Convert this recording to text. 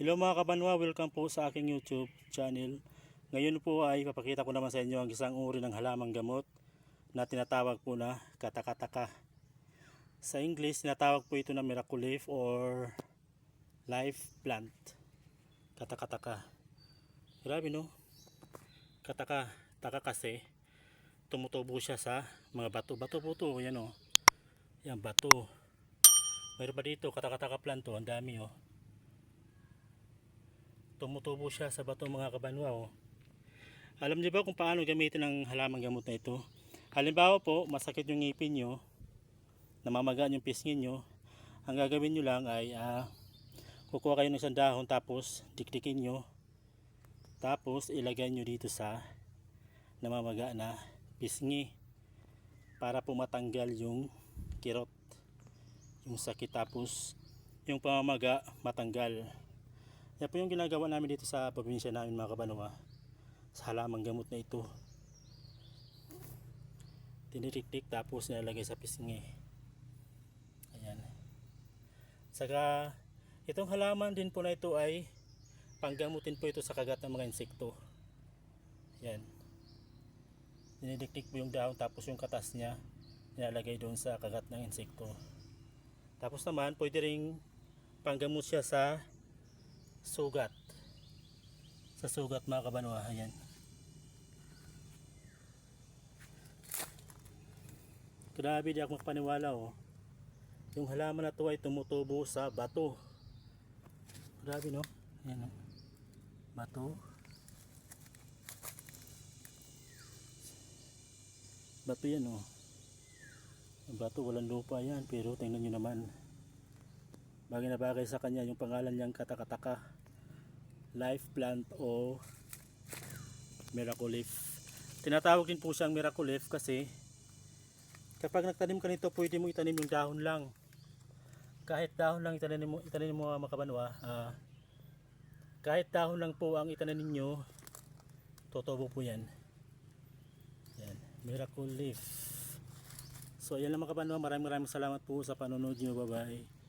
Hello mga kabanwa, welcome po sa aking YouTube channel. Ngayon po ay papakita ko naman sa inyo ang isang uri ng halamang gamot na tinatawag po na katakataka. Sa English, tinatawag po ito na miracle leaf or life plant. Katakataka. Grabe no? Kataka kasi tumutubo siya sa mga bato. Bato po ito, yan o. Yan, bato. Mayroon pa dito, katakataka plant to, ang dami o. Tumutubo siya sa bato mga kabanwa oh. Alam niyo ba kung paano gamitin ang halamang gamot na ito? Halimbawa po, masakit yung ngipin nyo, namamagaan yung pisngin nyo, ang gagawin nyo lang ay kukuha kayo ng isang dahon, tapos dikdikin nyo, tapos ilagay nyo dito sa namamaga na pisngi para po matanggal yung kirot, yung sakit, tapos yung pamamaga matanggal. Yan po yung ginagawa namin dito sa probinsya namin mga kabanwa, sa halamang gamot na ito. Tinitik-tik tapos nilalagay sa pisngi. Ayan. Saka itong halaman din po na ito ay panggamutin po ito sa kagat ng mga insekto. Ayan. Tinitik-tik po yung dahon, tapos yung katas niya nilalagay doon sa kagat ng insekto. Tapos naman pwede ring panggamot siya sa sugat. Sa sugat mga kabanwa, ayan. Grabe, di ako makapaniwala oh. Yung halaman na to ay tumutubo sa bato. Grabe no? Ayan oh. Bato. Bato yan oh. Bato, walang lupa yan, pero tingnan nyo naman. Bagay na bagay sa kanya yung pangalan niyang katakataka, life plant o miracle leaf. Tinatawag din po siyang miracle leaf kasi kapag nagtanim ka nito, pwede mo itanim yung dahon lang. Kahit dahon lang itanim mo mga kabanwa, kahit dahon lang po ang itanim niyo, tutubo po yan. Yan, miracle leaf. So ayan lang mga kabanwa, maraming salamat po sa panonood niyo. Bye bye.